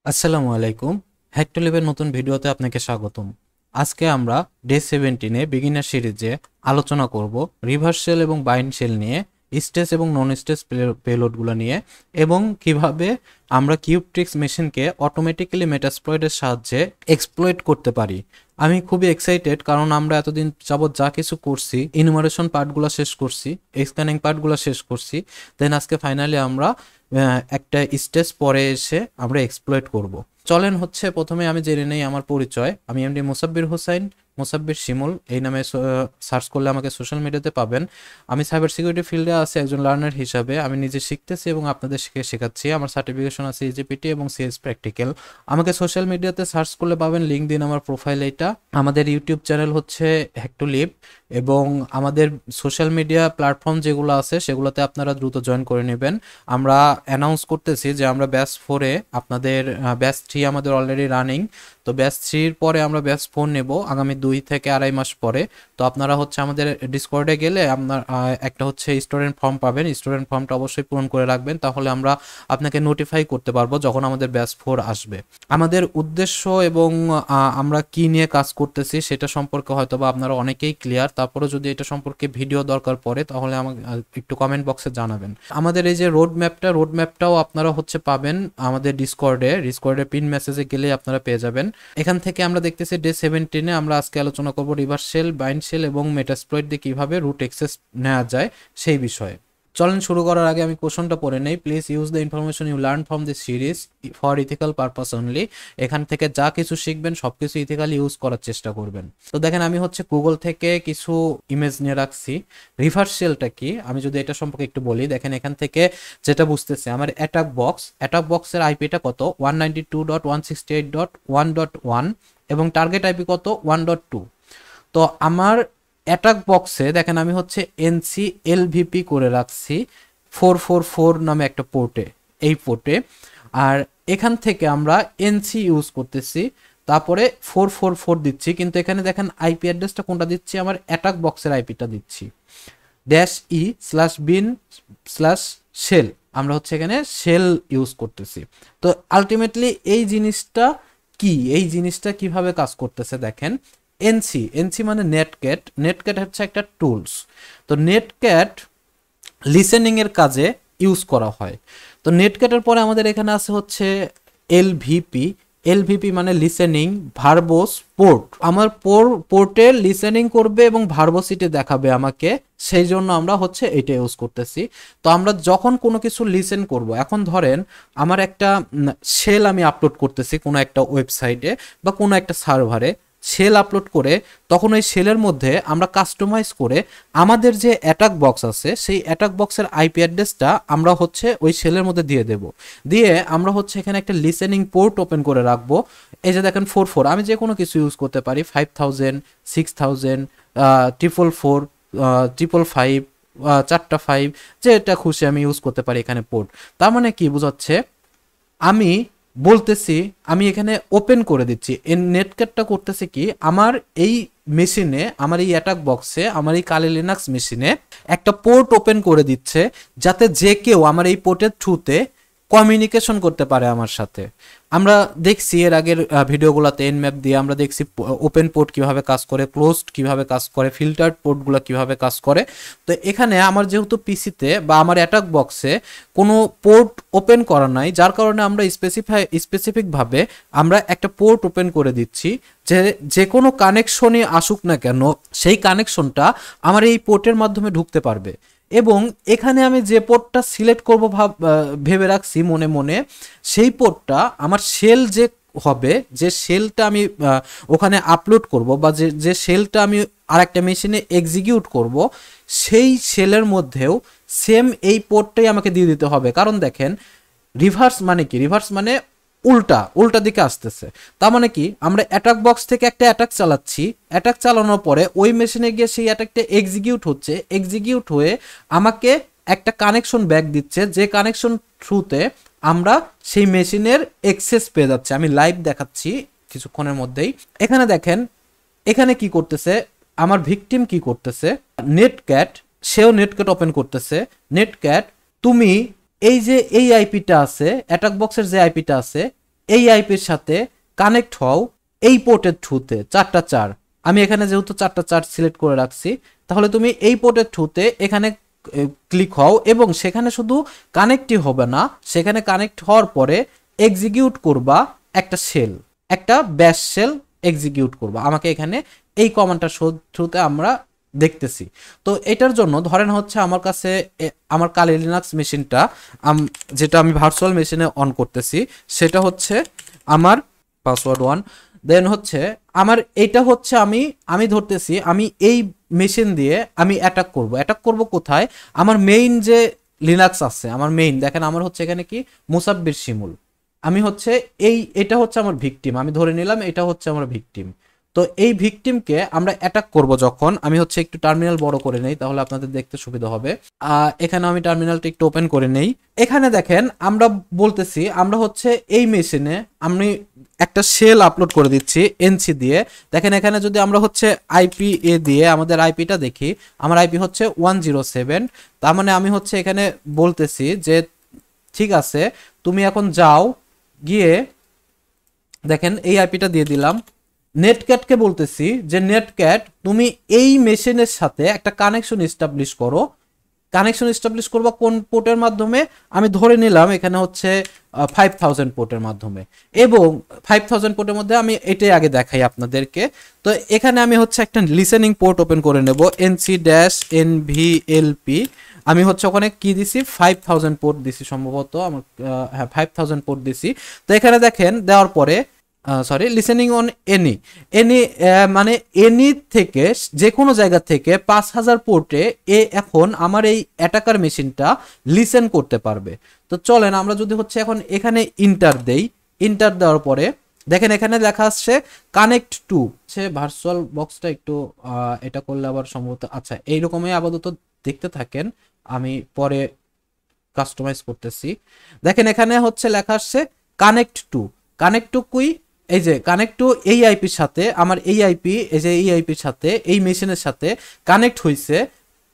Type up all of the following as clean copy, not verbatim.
আসসালামু আলাইকুম। হ্যাকটলিভের নতুন ভিডিওতে আপনাকে স্বাগতম। আজকে আমরা ডে 17 বিগিনার সিরিজে আলোচনা করব রিভার্স শেল এবং বাইন্ড শেল নিয়ে, স্টেজ এবং নন স্টেজ পেলোডগুলো নিয়ে, এবং কিভাবে আমরা কিউবট্রিক্স মেশিনকে অটোমেটিক্যালি মেটাস্প্লয়েডের সাহায্যে এক্সপ্লয়েট করতে পারি। আমি খুবই এক্সাইটেড, কারণ আমরা এতদিন যাবৎ যা কিছু করছি, ইনুমারেশন পার্টগুলো শেষ করছি, স্ক্যানিং পার্টগুলো শেষ করছি, দেন আজকে ফাইনালি আমরা একটা স্টেজ পরে এসে আমরা এক্সপ্লয়েট করব। চলেন প্রথমে আমি জেনে নেই আমার পরিচয়। আমি এমডি মুসাব্বির হোসাইন, মুসাব্বির শিমুল এই নামে সার্চ করলে আমাকে সোশ্যাল মিডিয়াতে পাবেন। আমি সাইবার সিকিউরিটি ফিল্ডে আছি একজন লার্নার হিসাবে। আমি নিজে শিখতেছি এবং আপনাদের শেখাচ্ছি। আমার সার্টিফিকেশন আছে ইজিপিটি এবং সিএস প্র্যাকটিক্যাল। আমাকে সোশ্যাল মিডিয়াতে সার্চ করলে পাবেন, লিঙ্ক দিন আমার প্রোফাইল এটা। আমাদের ইউটিউব চ্যানেল হচ্ছে হ্যাকটলিভ, এবং আমাদের সোশ্যাল মিডিয়া প্ল্যাটফর্ম যেগুলো আছে সেগুলোতে আপনারা দ্রুত জয়েন করে নেবেন। আমরা অ্যানাউন্স করতেছি যে আমরা ব্যাচ 4-এ আপনাদের, ব্যাচ 3 আমাদের অলরেডি রানিং, তো ব্যাচ 3-র পরে আমরা ব্যাচ 4 নেব আগামী 2 থেকে আড়াই মাস পরে। তো আপনারা আমাদের ডিসকর্ডে গেলে আপনার একটা স্টুডেন্ট ফর্ম পাবেন। স্টুডেন্ট ফর্মটা অবশ্যই পূরণ করে রাখবেন, তাহলে আমরা আপনাকে নোটিফাই করতে পারবো যখন আমাদের ব্যাচ 4 আসবে। আমাদের উদ্দেশ্য এবং আমরা কি নিয়ে কাজ করতেছি সেটা সম্পর্কে হয়তো বা আপনারা অনেকেই ক্লিয়ার। তারপরে যদি এটা সম্পর্কে ভিডিও দরকার পড়ে তাহলে আমাকে একটু কমেন্ট বক্সে জানাবেন। আমাদের এই যে রোড ম্যাপটাও আপনারা পাবেন আমাদের ডিসকর্ডে পিন মেসেজে গেলে আপনারা পেয়ে যাবেন। এখান থেকে আমরা দেখতেছি ডে 17-এ আমরা আজকে আলোচনা করব রিভার্স শেল, বাইন্ড শেল এবং মেটাস্প্লয়েট দিয়ে কিভাবে রুট অ্যাক্সেস নেওয়া যায় সেই বিষয়ে। চলেন শুরু করার আগে আমি কোশ্চেনটা পড়ে নেই। Please use the information you learn from this series for ethical purpose only. এখান থেকে যা কিছু শিখবেন সবকিছু ইথিক্যালি ইউজ করার চেষ্টা করবেন। তো দেখেন, আমি গুগল থেকে কিছু ইমেজ নিয়ে রাখছি। রিভার্স শেলটা কি আমি যদি এটা সম্পর্কে একটু বলি, দেখেন এখান থেকে যেটা বুঝতেছে, আমার অ্যাটাক বক্সের আইপিটা কত 192.168.1.1 এবং টার্গেট আইপি কত 1.2। তো আমার অ্যাটাক বক্সে দেখেন আমি এনসি এলভিপি করে রাখছি 444 নামে একটা এই পোর্টে। আর এখান থেকে আমরা এনসি ইউজ করতেছি, তারপরে 444 দিচ্ছি, কিন্তু এখানে দেখেন আইপি অ্যাড্রেসটা কোনটা দিচ্ছি, আমার অ্যাটাক বক্সের আইপিটা দিচ্ছি -e/bin/শেল। আমরা এখানে শেল ইউজ করতেছি। তো আলটিমেটলি এই জিনিসটা কিভাবে কাজ করতেছে দেখেন। এনসি মানে নেটক্যাট হচ্ছে একটা টুলস। তো নেটক্যাট লিসেনিং এর কাজে ইউজ করা হয়। তো নেটক্যাটের পরে আমাদের এখানে আছে এলভিপি। এলভিপি মানে লিসেনিং ভার্বোস পোর্ট। আমার পোর্টে লিসেনিং করবে এবং ভার্বোসিটি দেখাবে আমাকে, সেই জন্য আমরা এটা ইউজ করতেছি। তো আমরা যখন কোনো কিছু লিসেন করব, এখন ধরেন আমার একটা শেল আমি আপলোড করতেছি কোনো একটা ওয়েবসাইটে বা কোনো একটা সার্ভারে, শেল আপলোড করে তখন ওই শেলের মধ্যে আমরা কাস্টমাইজ করে আমাদের যে অ্যাটাক বক্স আছে সেই অ্যাটাক বক্সের আইপি অ্যাড্রেসটা আমরা ওই শেলের মধ্যে দিয়ে দেব। দিয়ে আমরা এখানে একটা লিসেনিং পোর্ট ওপেন করে রাখবো। এই যে দেখেন 44, আমি যে কোনো কিছু ইউজ করতে পারি, 5000, 6000, 444, 555, 455, যেটা খুশি আমি ইউজ করতে পারি এখানে পোর্ট। তার মানে কি বোঝাচ্ছে, আমি বলতেছি আমি এখানে ওপেন করে দিচ্ছি। এই নেটক্যাটটা করতেছে কি, আমার এই মেশিনে, আমার এই অ্যাটাক বক্সে, আমার এই কালি লিনাক্স মেশিনে একটা পোর্ট ওপেন করে দিচ্ছে, যাতে যে কেউ আমার এই পোর্টের থ্রুতে কমিউনিকেশন করতে পারে আমার সাথে। আমরা দেখছি এর আগের ভিডিওগুলোতে এনম্যাপ দিয়ে আমরা দেখছি ওপেন পোর্ট কিভাবে কাজ করে, ক্লোজড কিভাবে কাজ করে, ফিল্টার্ড পোর্টগুলো কিভাবে কাজ করে। তো এখানে আমার যেহেতু পিসিতে বা আমার অ্যাটাক বক্সে কোনো পোর্ট ওপেন করা নাই, যার কারণে আমরা স্পেসিফিকভাবে আমরা একটা পোর্ট ওপেন করে দিচ্ছি, যে কোনো কানেকশনই আসুক না কেন সেই কানেকশনটা আমার এই পোর্টের মাধ্যমে ঢুকতে পারবে। এবং এখানে আমি যে পোর্টটা সিলেক্ট করব ভেবে রাখছি মনে মনে, সেই পোর্টটা আমার শেল যে হবে, যে শেলটা আমি ওখানে আপলোড করব বা যে শেলটা আমি আরেকটা মেশিনে এক্সিকিউট করব, সেই শেলের মধ্যেও সেম এই পোর্টটাই আমাকে দিয়ে দিতে হবে। কারণ দেখেন, রিভার্স মানে কি, রিভার্স মানে উল্টা দিকে আসতেছে। তার মানে কি, আমরা অ্যাটাক বক্স থেকে একটা অ্যাটাক চালাচ্ছি, অ্যাটাক চালানোর পরে ওই মেশিনে গিয়ে সেই অ্যাটাকটা এক্সিকিউট হয়ে আমাকে একটা কানেকশন ব্যাক দিচ্ছে, যে কানেকশন থ্রুতে আমরা সেই মেশিনের অ্যাক্সেস পেয়ে যাচ্ছে। আমি লাইভ দেখাচ্ছি কিছুক্ষণের মধ্যেই। এখানে দেখেন, এখানে কি করতেছে আমার ভিকটিম, কি করতেছে, সেও নেটক্যাট ওপেন করতেছে। নেটক্যাট, তুমি এই যে এই আইপিটা আছে, অ্যাটাক বক্সের যে আইপিটা আছে, এই আইপির সাথে কানেক্ট হও এই পোর্টের থ্রুতে 4টা 4, আমি এখানে যেহেতু 4টা 4 সিলেক্ট করে রাখছি, তাহলে তুমি এই পোর্টের থ্রুতে এখানে ক্লিক হও এবং সেখানে শুধু কানেক্টই হবে না, সেখানে কানেক্ট হওয়ার পরে এক্সিকিউট করবা একটা শেল, একটা ব্যাশ শেল এক্সিকিউট করবা। আমাকে এখানে এই কমান্ডটার থ্রুতে আমরা দেখতেছি। তো এটার জন্য ধরেন হচ্ছে আমার কাছে আমার কালি লিনাক্স মেশিনটা যেটা আমি ভার্চুয়াল মেশিনে অন করতেছি সেটা হচ্ছে আমার পাসওয়ার্ড 1, দেন হচ্ছে আমার এটা হচ্ছে আমি ধরতেছি আমি এই মেশিন দিয়ে আমি অ্যাটাক করব কোথায়, আমার মেইন যে লিনাক্স আছে, আমার মেইন দেখেন আমার হচ্ছে এখানে কি মুসাব্বির শিমুল, আমি হচ্ছে এটা হচ্ছে আমার ভিকটিম, আমি ধরে নিলাম এটা হচ্ছে আমার ভিকটিম। তো এই ভিকটিমকে আমরা অ্যাটাক করব যখন, আমি হচ্ছে একটু টার্মিনাল বড় করে নেই তাহলে আপনাদের দেখতে সুবিধা হবে। এখানে আমি টার্মিনালটা একটু ওপেন করে নেই। এখানে দেখেন আমরা বলতেছি আমরা হচ্ছে এই মেশিনে আমি একটা শেল আপলোড করে দিচ্ছি এনসি দিয়ে। দেখেন এখানে যদি আমরা হচ্ছে আইপি এ দিয়ে আমাদের আইপিটা দেখি, আমার আইপি হচ্ছে 107, তার মানে আমি হচ্ছে এখানে বলতেছি যে ঠিক আছে তুমি এখন যাও, গিয়ে দেখেন এই আইপিটা দিয়ে দিলাম। নেটক্যাটকে বলতেছি যে নেটক্যাট তুমি এই মেশিনের সাথে একটা কানেকশন এস্টাবলিশ করো। কানেকশন এস্টাবলিশ করবা কোন পোর্টের মাধ্যমে, আমি ধরে নিলাম এখানে হচ্ছে 5000 পোর্টের মাধ্যমে, এবং 5000 পোর্টের মধ্যে আমি এটাই আগে দেখাই আপনাদেরকে। তো এখানে আমি হচ্ছে একটা লিসেনিং পোর্ট ওপেন করে নেব NC-NVLP, আমি হচ্ছে ওখানে কি দিছি 5000 পোর্ট দিছি সম্ভবত আমার, হ্যাঁ 5000 পোর্ট দিছি। তো এখানে দেখেন দেওয়ার পরে সরি লিসেনিং অন এনি মানে এনি থেকে যে কোনো জায়গা থেকে 5000 পোর্টে এখন আমার এই অ্যাটাকার মেশিনটা লিসেন করতে পারবে। তো চলেন আমরা যদি হচ্ছে এখন এখানে ইন্টার দেই, ইন্টার দেওয়ার পরে দেখেন এখানে লেখা আসছে কানেক্ট টু, সে ভার্চুয়াল বক্সটা একটু এটা করলে আবার সম্ভবত আচ্ছা এইরকমই আপাতত দেখতে থাকেন, আমি পরে কাস্টমাইজ করতেছি। দেখেন এখানে হচ্ছে লেখা আসছে কানেক্ট টু, কানেক্ট টু কুই, এই যে কানেক্ট টু এই আইপির সাথে আমার এই আইপি, এই যে এই আইপির সাথে এই মেশিনের সাথে কানেক্ট হইছে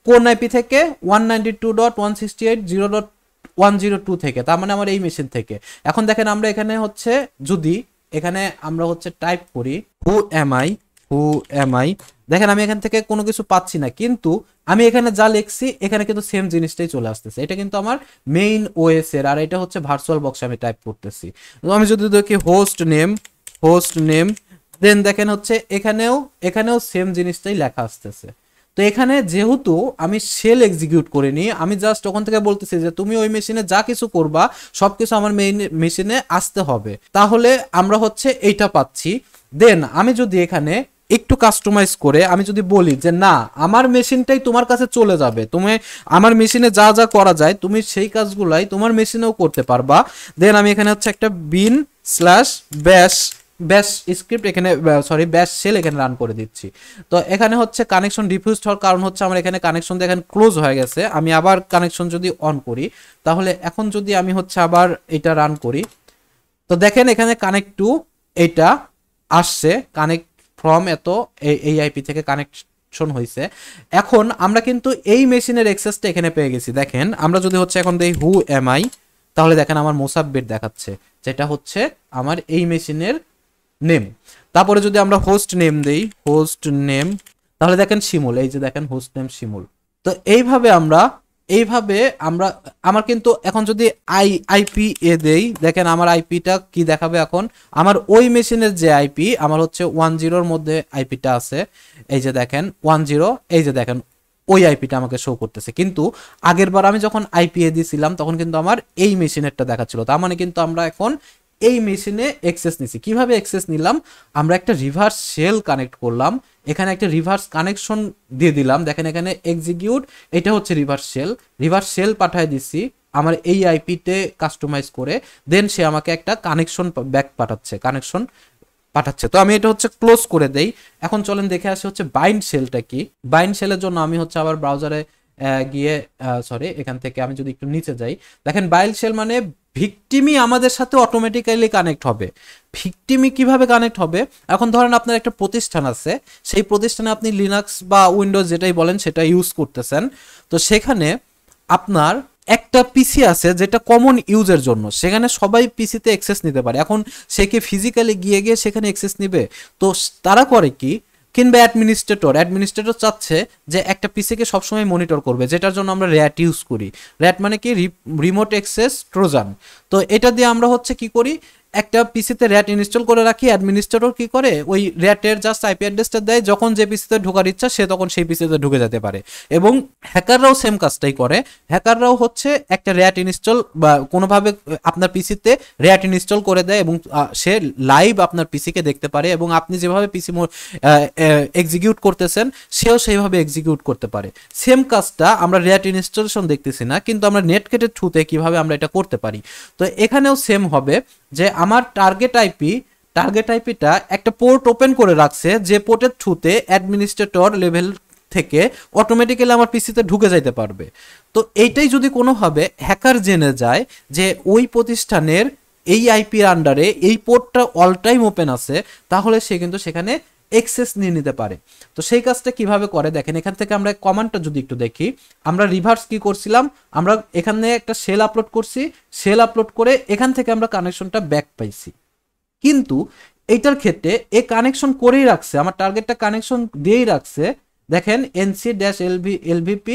কোন আইপি থেকে 192.168.0.102 থেকে, তার মানে আমার এই মেশিন থেকে। এখন দেখেন আমরা এখানে হচ্ছে যদি এখানে আমরা হচ্ছে টাইপ করি হু এম আই, দেখেন আমি এখান থেকে কোনো কিছু পাচ্ছি না, কিন্তু আমি এখানে যা লিখছি এখানে কিন্তু সেম জিনিসটাই চলে আসতেছে। এটা কিন্তু আমার মেইন ওএস এর, আর এটা হচ্ছে ভার্চুয়াল বক্সে আমি টাইপ করতেছি। তো আমি যদি দেখি হোস্ট নেম দেন দেখেন হচ্ছে এখানেও সেম জিনিসটাই লেখা আসতেছে। তো এখানে যেহেতু আমি শেল এক্সিকিউট করিনি, আমি জাস্ট ওখান থেকে বলতেছি যে তুমি ওই মেশিনে যা কিছু করবা সবকিছু আমার মেইন মেশিনে আসতে হবে, তাহলে আমরা হচ্ছে এইটা পাচ্ছি। দেন আমি যদি এখানে একটু কাস্টমাইজ করে আমি যদি বলি যে না আমার মেশিনটাই তোমার কাছে চলে যাবে, তুমি আমার মেশিনে যা যা করা যায় তুমি সেই কাজগুলাই তোমার মেশিনেও করতে পারবা, দেন আমি এখানে হচ্ছে একটা bin/bash স্ক্রিপ্ট এখানে সরি ব্যাশ শেল এখানে রান করে দিচ্ছি। তো এখানে হচ্ছে কানেকশন ডিফিউজড হওয়ার কারণ হচ্ছে আমার এখানে কানেকশন দেখেন ক্লোজ হয়ে গেছে। আমি আবার কানেকশন যদি অন করি, তাহলে এখন যদি আমি হচ্ছে আবার এটা রান করি, তো দেখেন এখানে কানেক্ট টু এটা আসছে, কানেক্ট ফ্রম এত এই আইপি থেকে কানেকশন হয়েছে। এখন আমরা কিন্তু এই মেশিনের অ্যাক্সেসটা এখানে পেয়ে গেছি। দেখেন আমরা যদি হচ্ছে এখন দেই হু এম আই, তাহলে দেখেন আমার মোসাব্বির দেখাচ্ছে, যেটা হচ্ছে আমার এই মেশিনের নেম। তারপরে যদি আমরা হোস্ট নেম দেই তাহলে দেখেন শিমুল, এই যে দেখেন হোস্ট নেম শিমুল। তো এইভাবে আমরা আমার কিন্তু এখন যদি আইপি এ দেই, দেখেন আমার আইপিটা কি দেখাবে, এখন আমার ওই মেশিনের যে আইপি আমার হচ্ছে 10 মধ্যে আইপিটা আছে, এই যে দেখেন 10, এই যে দেখেন ওই আইপিটা আমাকে শো করতেছে। কিন্তু আগের বার আমি যখন আইপি এ দিয়েছিলাম তখন কিন্তু আমার এই মেশিনেরটা দেখাচ্ছিল, তার মানে কিন্তু আমরা এখন এই মেশিনে অ্যাক্সেস নিছি। কিভাবে অ্যাক্সেস নিলাম, আমরা একটা রিভার্স শেল কানেক্ট করলাম, এখানে একটা রিভার্স কানেকশন দিয়ে দিলাম, দেখেন এখানে এক্সিকিউট, এটা হচ্ছে রিভার্স শেল পাঠিয়ে দিছি আমার এই আইপিতে কাস্টমাইজ করে, দেন সে আমাকে একটা কানেকশন পাঠাচ্ছে। তো আমি এটা হচ্ছে ক্লোজ করে দেই। এখন চলেন দেখে আসি হচ্ছে বাইন্ড শেলটা কি। বাইন্ড শেলের জন্য আমি হচ্ছে আবার ব্রাউজারে গিয়ে সরি এখান থেকে আমি যদি একটু নিচে যাই, দেখেন বাইন্ড শেল মানে ভিকটিমই আমাদের সাথে অটোমেটিক্যালি কানেক্ট হবে। ভিকটিমই কিভাবে কানেক্ট হবে, এখন ধরেন আপনার একটা প্রতিষ্ঠান আছে, সেই প্রতিষ্ঠানে আপনি লিনাক্স বা উইন্ডোজ যেটাই বলেন সেটা ইউজ করতেছেন, তো সেখানে আপনার একটা পিসি আছে যেটা কমন ইউজের জন্য, সেখানে সবাই পিসিতে অ্যাক্সেস নিতে পারে। এখন সে কি ফিজিক্যালি গিয়ে গিয়ে সেখানে অ্যাক্সেস নিবে? তো তারা করে কি, কিংবা অ্যাডমিনিস্ট্রেটর চাচ্ছে যে একটা পিসিকে সবসময় মনিটর করবে, যেটার জন্য আমরা র্যাট ইউজ করি। র্যাট মানে কি, রিমোট অ্যাক্সেস ট্রোজান। তো এটা দিয়ে আমরা হচ্ছে কি করি, একটা পিসিতে র্যাট ইনস্টল করে রাখি, অ্যাডমিনিস্ট্রেটর কি করে ওই র্যাটের জাস্ট আইপি অ্যাড্রেসটা দেয়, যখন যে পিসিতে ঢোকার ইচ্ছা সে তখন সেই পিসিতে ঢুকে যেতে পারে। এবং হ্যাকাররাও সেম কাজটাই করে। হ্যাকাররাও হচ্ছে একটা র্যাট ইনস্টল বা কোনোভাবে আপনার পিসিতে র্যাট ইনস্টল করে দেয়, এবং সে লাইভ আপনার পিসিকে দেখতে পারে, এবং আপনি যেভাবে পিসি এক্সিকিউট করতেছেন সেও সেইভাবে এক্সিকিউট করতে পারে। সেম কাজটা আমরা র্যাট ইনস্টলেশন দেখতেছি না, কিন্তু আমরা নেটকেটের থ্রুতে কিভাবে আমরা এটা করতে পারি। তো এখানেও সেম হবে যে আমার টার্গেট আইপিটা একটা পোর্ট ওপেন করে রাখছে, যে পোর্টের থ্রুতে অ্যাডমিনিস্ট্রেটর লেভেল থেকে অটোমেটিক্যালি আমার পিসিতে ঢুকে যাইতে পারবে। তো এইটাই যদি কোনোভাবে হ্যাকার জেনে যায় যে ওই প্রতিষ্ঠানের এই আইপির আন্ডারে এই পোর্টটা অল টাইম ওপেন আছে, তাহলে সে কিন্তু সেখানে এক্সেস নিয়ে নিতে পারে। তো সেই কাজটা কিভাবে করে দেখেন, এখান থেকে আমরা কমান্ডটা যদি একটু দেখি, আমরা রিভার্স কি করছিলাম, আমরা এখানে একটা শেল আপলোড করছি, শেল আপলোড করে এখান থেকে আমরা কানেকশনটা ব্যাক পাইছি। কিন্তু এইটার ক্ষেত্রে এ কানেকশন করেই রাখছে, আমার টার্গেটটা কানেকশন দিয়েই রাখছে। দেখেন NC-LVP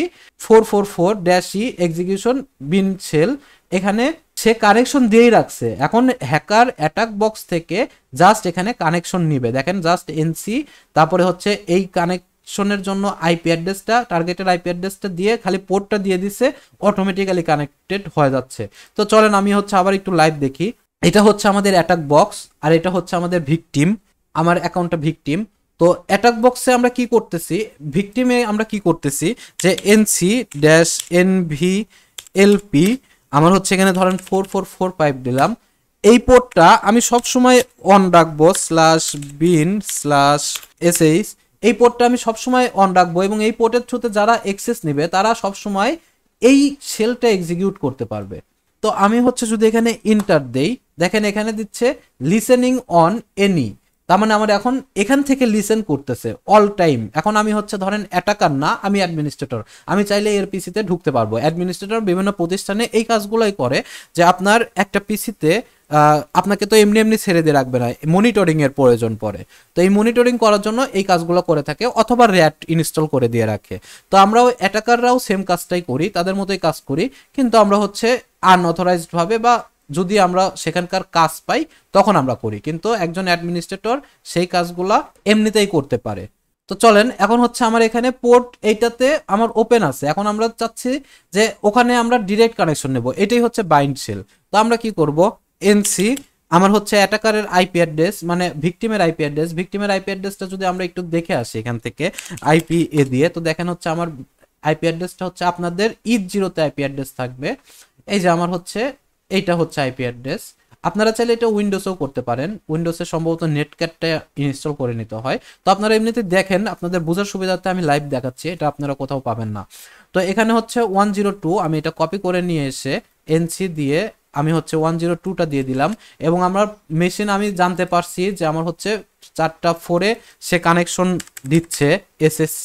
444-E এক্সিকিউশন বিন শেল, এখানে সে কানেকশন দিয়েই রাখছে। এখন হ্যাকার অ্যাটাক বক্স থেকে জাস্ট এখানে কানেকশন নিবে, দেখেন জাস্ট এনসি, তারপরে হচ্ছে এই কানেকশনের জন্য আইপি অ্যাড্রেসটা, টার্গেটের আইপি অ্যাড্রেসটা দিয়ে খালি পোর্টটা দিয়ে দিচ্ছে, অটোমেটিক্যালি কানেক্টেড হয়ে যাচ্ছে। তো চলেন আমি হচ্ছে আবার একটু লাইভ দেখি। এটা হচ্ছে আমাদের অ্যাটাক বক্স, আর এটা হচ্ছে আমাদের ভিকটিম, আমার অ্যাকাউন্টটা ভিকটিম। তো অ্যাটাক বক্সে আমরা কি করতেছি, ভিকটিমে আমরা কি করতেছি, যে NC-NVLP আমার হচ্ছে এখানে ধরেন 4445 দিলাম, এই পোর্টটা আমি সব সময় অন রাখবো, /bin/sh, এই পোর্টটা আমি সব সময় অন রাখবো, এবং এই পোর্টের থ্রুতে যারা অ্যাক্সেস নেবে তারা সব সময় এই শেলটা এক্সিকিউট করতে পারবে। তো আমি হচ্ছে যদি এখানে ইন্টার দেই, দেখেন এখানে দিচ্ছে লিসেনিং অন এনি, তার মানে আমার এখন এখান থেকে লিসেন করতেছে অল টাইম। এখন আমি হচ্ছে ধরেন অ্যাটাকার না, আমি অ্যাডমিনিস্ট্রেটর, আমি চাইলে এর পিসিতে ঢুকতে পারবো। অ্যাডমিনিস্ট্রেটর বিভিন্ন প্রতিষ্ঠানে এই কাজগুলোই করে, যে আপনার একটা পিসিতে আপনাকে তো এমনি এমনি ছেড়ে দিয়ে রাখবে না, মনিটরিং এর প্রয়োজন পড়ে। তো এই মনিটরিং করার জন্য এই কাজগুলো করে থাকে, অথবা র্যাট ইনস্টল করে দিয়ে রাখে। তো আমরাও অ্যাটাকাররাও সেম কাজটাই করি, তাদের মতোই কাজ করি, কিন্তু আমরা হচ্ছে আনঅথরাইজড ভাবে, বা যদি আমরা সেখানকার কাজ পাই তখন আমরা করি, কিন্তু একজন অ্যাডমিনিস্ট্রেটর সেই কাজগুলা এমনিতেই করতে পারে। তো চলেন এখন হচ্ছে আমার এখানে পোর্ট এইটাতে আমার ওপেন আছে, এখন আমরা চাচ্ছি যে ওখানে আমরা ডিরেক্ট কানেকশন নেব, এটাই হচ্ছে বাইন্ড শেল। তো আমরা কি করব, এনসি আমার হচ্ছে অ্যাটাকারের আইপি অ্যাড্রেস, মানে ভিকটিমের আইপি অ্যাড্রেসটা যদি আমরা একটু দেখে আসি এখান থেকে আইপি এ দিয়ে, তো দেখেন হচ্ছে আমার আইপি অ্যাড্রেসটা হচ্ছে আপনাদের ETH0 আইপি অ্যাড্রেস থাকবে। এই যে আমার হচ্ছে এইটা হচ্ছে আইপি অ্যাড্রেস। আপনারা চাইলে এটা উইন্ডোজেও করতে পারেন, উইন্ডোজে সম্ভবত নেটক্যাটটা ইনস্টল করে নিতে হয়। তো আপনারা এমনিতে দেখেন, আপনাদের বোঝার সুবিধার্থে আমি লাইভ দেখাচ্ছি, এটা আপনারা কোথাও পাবেন না। তো এখানে হচ্ছে 102, আমি এটা কপি করে নিয়ে এসে এনসি দিয়ে আমি হচ্ছে 102টা দিয়ে দিলাম, এবং আমার মেশিন আমি জানতে পারছি যে আমার হচ্ছে 4টা 4-এ সে কানেকশন দিচ্ছে এসএস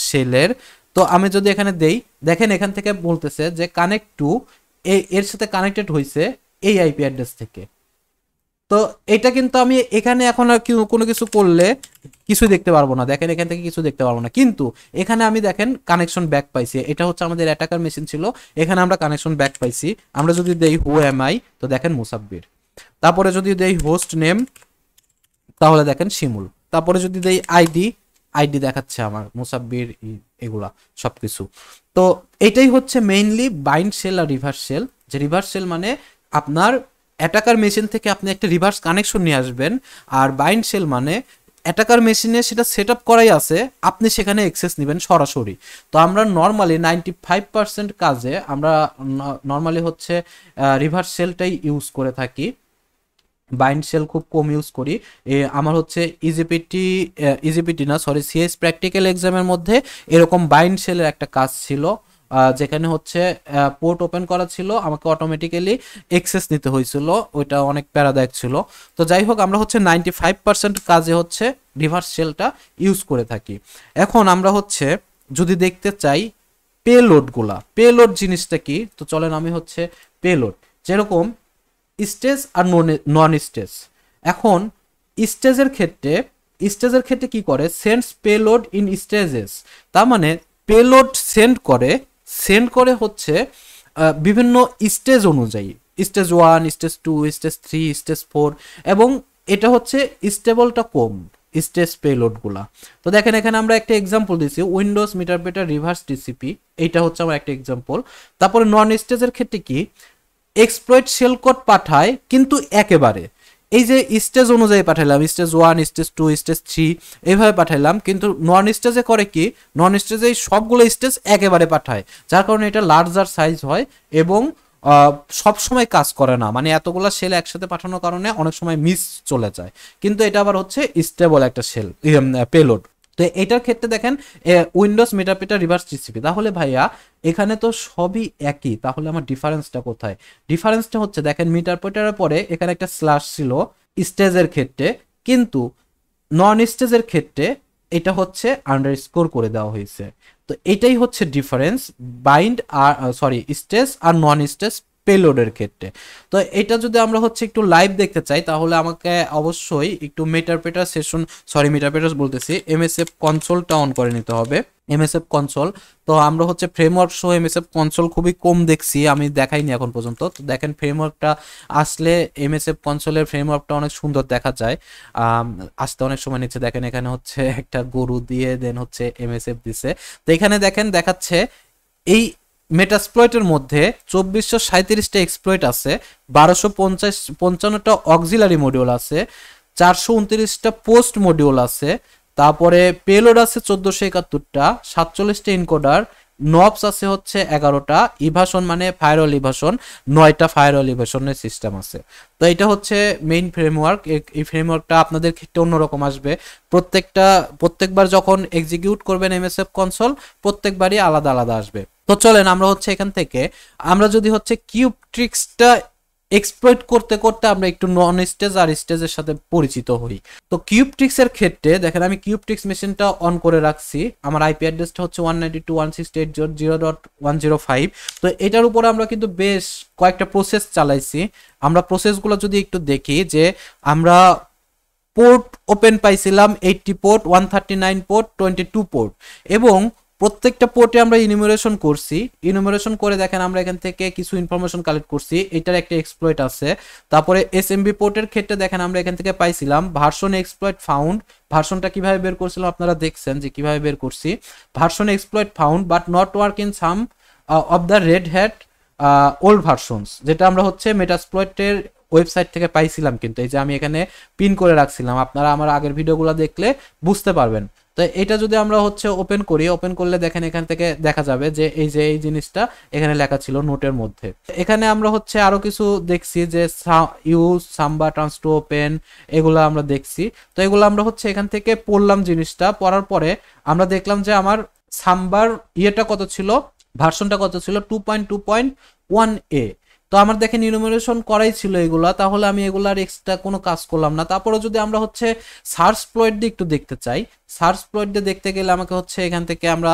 শেলের। তো আমি যদি এখানে দেই, দেখেন এখান থেকে বলতেছে যে কানেক্ট টু, এর সাথে কানেক্টেড হয়েছে এই আইপি অ্যাড্রেস থেকে। তো এটা কিন্তু আমি এখানে এখন আর কোনো কিছু করলে কিছু দেখতে পারবো না, দেখেন এখান থেকে কিছু দেখতে পারবো না, কিন্তু এখানে আমি দেখেন কানেকশন ব্যাক পাইছি, এটা হচ্ছে আমাদের অ্যাটাকার মেশিন ছিল, এখানে আমরা কানেকশন ব্যাক পাইছি। আমরা যদি দেই হু এম আই, তো দেখেন মুসাব্বির, তারপরে যদি দেই হোস্ট নেম, তাহলে দেখেন শিমুল, তারপরে যদি দেই আইডি দেখাচ্ছে আমার মুসাব্বির, এগুলা সবকিছু। তো এটাই হচ্ছে মেইনলি বাইন্ড শেল আর রিভার্স শেল। যে রিভার্স শেল মানে আপনার অ্যাটাকার মেশিন থেকে আপনি একটা রিভার্স কানেকশন নিয়ে আসবেন, আর বাইন্ড শেল মানে অ্যাটাকার মেশিনে সেটা সেট আপ করাই আছে, আপনি সেখানে অ্যাক্সেস নেবেন সরাসরি। তো আমরা নর্মালি 95% কাজে আমরা নর্মালি হচ্ছে রিভার্স শেলটাই ইউজ করে থাকি, বাইন্ড শেল খুব কম ইউজ করি। আমার হচ্ছে ইজিপিটি না সরি সিএস প্র্যাকটিক্যাল এক্সামের মধ্যে এরকম বাইন্ড শেলের একটা কাজ ছিল, যেখানে হচ্ছে পোর্ট ওপেন করা ছিল, আমাকে অটোমেটিক্যালি অ্যাক্সেস নিতে হয়েছিল, ওইটা অনেক প্যারাদায়ক ছিল। তো যাই হোক, আমরা হচ্ছে 95% কাজে হচ্ছে রিভার্স শেলটা ইউজ করে থাকি। এখন আমরা হচ্ছে যদি দেখতে চাই পেলোড জিনিসটা কি, তো চলেন আমি হচ্ছে পেলোড, যেরকম স্টেজ আর নন স্টেজ। এখন স্টেজের ক্ষেত্রে কি করে, সেন্ডস পেলোড ইন স্টেজেস, তার মানে পেলোড সেন্ড করে হচ্ছে বিভিন্ন স্টেজ অনুযায়ী, স্টেজ 1, স্টেজ 2, স্টেজ 3, স্টেজ 4, এবং এটা হচ্ছে স্টেবলটা কম স্টেজ পেলোডগুলা। তো দেখেন এখানে আমরা একটা এক্সাম্পল দিছি, উইন্ডোজ মিটারপ্রেটার রিভার্স টিসিপি, এইটা হচ্ছে আমার একটা এক্সাম্পল। তারপরে নন স্টেজের ক্ষেত্রে কি, এক্সপ্লয়েট শেল কোড পাঠায় কিন্তু একেবারে, এই যে স্টেজ অনুযায়ী পাঠাইলাম, স্টেজ 1, স্টেজ 2, স্টেজ 3 এইভাবে পাঠাইলাম, কিন্তু নন স্টেজে করে কি, নন স্টেজে সবগুলো স্টেজ একেবারে পাঠায়, যার কারণে এটা লার্জার সাইজ হয় এবং সব সময় কাজ করে না, মানে এতগুলা সেল একসাথে পাঠানোর কারণে অনেক সময় মিস চলে যায়, কিন্তু এটা আবার হচ্ছে স্টেবল একটা সেল পেলোড। তো এটার ক্ষেত্রে দেখেন উইন্ডোজ মিটারপ্রেটার রিভার্স টিসিপি, তাহলে ভাইয়া এখানে তো সবই একই, তাহলে আমার ডিফারেন্সটা কোথায়? ডিফারেন্সটা হচ্ছে দেখেন মিটারপ্রেটারের পরে এখানে একটা স্ল্যাশ ছিল স্টেজের ক্ষেত্রে, কিন্তু নন স্টেজের ক্ষেত্রে এটা হচ্ছে আন্ডারস্কোর করে দেওয়া হয়েছে। তো এটাই হচ্ছে ডিফারেন্স বাইন্ড আর স্টেজ আর নন স্টেজ পেলোডের ক্ষেত্রে। তো এটা যদি আমরা হচ্ছে একটু লাইভ দেখতে চাই, তাহলে আমাকে অবশ্যই একটু মিটারপ্রেটার বলতেছি, এমএসএফ কনসোলটা অন করে নিতে হবে, এমএসএফ কনসোল। তো আমরা হচ্ছে ফ্রেমওয়ার্ক সহ এমএসএফ কনসোল খুবই কম দেখছি, আমি দেখাইনি এখন পর্যন্ত। তো দেখেন ফ্রেমওয়ার্কটা আসলে এমএসএফ কনসোলের ফ্রেমওয়ার্কটা অনেক সুন্দর দেখা যায়, আসতে অনেক সময় নিচ্ছে। দেখেন এখানে হচ্ছে একটা গরু দিয়ে দেন হচ্ছে এমএসএফ দিছে। তো এখানে দেখেন দেখাচ্ছে এই মেটাস্প্লয়েটের মধ্যে 2437টা এক্সপ্লয়েট আছে, 1255টা অক্সিলারি মডিউল আছে, 429টা পোস্ট মডিউল আছে, তারপরে পেলোড আছে 1471টা, 47টা ইনকোডার, নবস আছে হচ্ছে 11টা, ইভাসন মানে ফায়ারওয়াল ইভাসন 9টা ফায়ারওয়াল ইভাসনের সিস্টেম আছে। তো এটা হচ্ছে মেইন ফ্রেমওয়ার্ক। এই ফ্রেমওয়ার্কটা আপনাদের ক্ষেত্রে অন্যরকম আসবে, প্রত্যেকবার যখন এক্সিকিউট করবেন এমএসএফ কনসোল প্রত্যেকবারই আলাদা আলাদা আসবে। তো চলেন আমরা হচ্ছে এখান থেকে আমরা যদি হচ্ছে কিউব ট্রিক্সটা এক্সপ্লয়েট করতে করতে আমরা একটু নন স্টেজ আর স্টেজের সাথে পরিচিত হই। তো কিউব ট্রিক্সের ক্ষেত্রে দেখেন আমি কিউব ট্রিক্স মেশিনটা অন করে রাখছি, আমার আইপি অ্যাড্রেসটা হচ্ছে 192.168.0.105। তো এটার উপরে আমরা কিন্তু বেশ কয়েকটা প্রসেস চালাইছি। আমরা প্রসেসগুলো যদি একটু দেখি, যে আমরা পোর্ট ওপেন পাইছিলাম 80 পোর্ট, 139 পোর্ট, 22 পোর্ট, এবং প্রত্যেকটা পোর্টে আমরা ইনুমারেশন করছি। ইনুমারেশন করে দেখেন আমরা এখান থেকে কিছু ইনফরমেশন কালেক্ট করছি, এটার একটা এক্সপ্লয়েট আছে। তারপরে এসএমবি পোর্টের ক্ষেত্রে দেখেন আমরা এখান থেকে পাইছিলাম ভার্সন এক্সপ্লয়েট ফাউন্ড। ভার্সনটা কিভাবে বের করছিলাম আপনারা দেখছেন যে কিভাবে বের করছি, version exploit found but not work in some of the Red Hat old versions, যেটা আমরা হচ্ছে মেটাস্প্লয়েটের ওয়েবসাইট থেকে পাইছিলাম। কিন্তু এই যে আমি এখানে পিন করে রাখছিলাম, আপনারা আমার আগের ভিডিওগুলো দেখলে বুঝতে পারবেন। তো এটা যদি আমরা হচ্ছে ওপেন করি, ওপেন করলে দেখেন এখান থেকে দেখা যাবে যে এই জিনিসটা এখানে লেখা ছিল নোটের মধ্যে। এখানে আমরা হচ্ছে আরো কিছু দেখছি, যে use samba trans to open, এগুলো আমরা দেখছি। তো এগুলো আমরা হচ্ছে এখান থেকে পড়লাম, জিনিসটা পড়ার পরে আমরা দেখলাম যে আমার সাম্বার ইয়েটা কত ছিল, ভার্সনটা কত ছিল, 2.2.1a। তো আমার দেখেন ইনুমারেশন করাই ছিল এগুলা, তাহলে আমি এগুলার এক্সট্রা কোনো কাজ করলাম না। তারপরে যদি আমরা হচ্ছে সার্চ প্লয়েট দিয়ে একটু দেখতে চাই, সার্চ প্লয়েট দিয়ে দেখতে গেলে আমাকে হচ্ছে এখান থেকে আমরা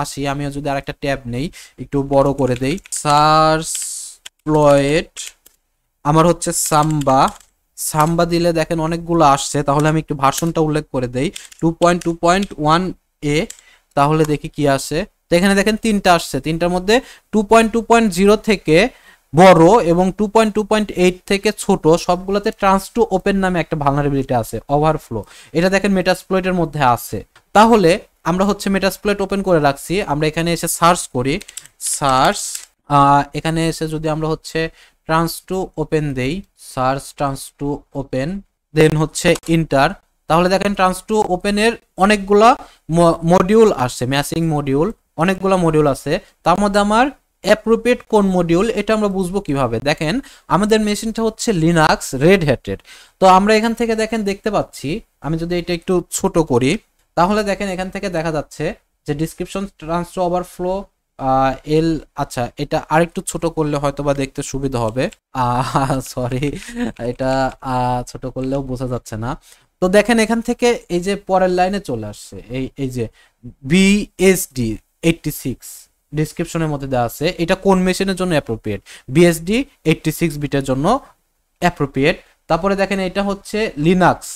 আসি, আমিও যদি আরেকটা ট্যাব নেই একটু বড় করে দেই, সার্চ প্লয়েট, আমার হচ্ছে সাম্বা দিলে দেখেন অনেকগুলো আসছে। তাহলে আমি একটু ভার্সনটা উল্লেখ করে দেই, 2.2.1a, তাহলে দেখি কি আসে। তো এখানে দেখেন 3টা আসছে, 3টার মধ্যে 2.2.0 থেকে বড় এবং 2.2.8 থেকে ছোট সবগুলোতে ট্রান্স টু ওপেন নামে একটা ভালনারেবিলিটি আছে, ওভারফ্লো। এটা দেখেন মেটাস্প্লয়েটের মধ্যে আছে। তাহলে আমরা হচ্ছে মেটাস্প্লয়েট ওপেন করে রাখছি, আমরা এখানে এসে সার্চ করি, সার্চ এখানে এসে যদি আমরা হচ্ছে ট্রান্স টু ওপেন দেই, সার্চ ট্রান্স টু ওপেন, দেন হচ্ছে ইন্টার, তাহলে দেখেন ট্রান্স টু ওপেনের অনেকগুলা মডিউল আসছে, ম্যাচিং মডিউল অনেকগুলা মডিউল আছে। তার মধ্যে আমার অ্যাপ্রোপ্রিয়েট কোন মডিউল এটা আমরা বুঝবো কিভাবে, দেখেন আমাদের মেশিনটা হচ্ছে লিনাক্স রেড হ্যাটের। তো আমরা এখান থেকে দেখেন দেখতে পাচ্ছি, আমি যদি এটা একটু ছোট করি তাহলে দেখেন এখান থেকে দেখা যাচ্ছে যে ডিসক্রিপশন ট্রান্স টু ওভারফ্লো আচ্ছা এটা আরেকটু ছোট করলে হয়তো বা দেখতে সুবিধা হবে, সরি এটা ছোট করলেও বোঝা যাচ্ছে না। তো দেখেন এখান থেকে এই যে পরের লাইনে চলে আসছে এই যে বিএসডি 86, ডিসক্রিপশনের মধ্যে দেওয়া আছে এটা কোন মেশিনের জন্য অ্যাপ্রোপ্রিয়েট, BSD 86 বিটের জন্য অ্যাপ্রোপ্রিয়েট। তারপরে দেখেন এটা হচ্ছে লিনাক্স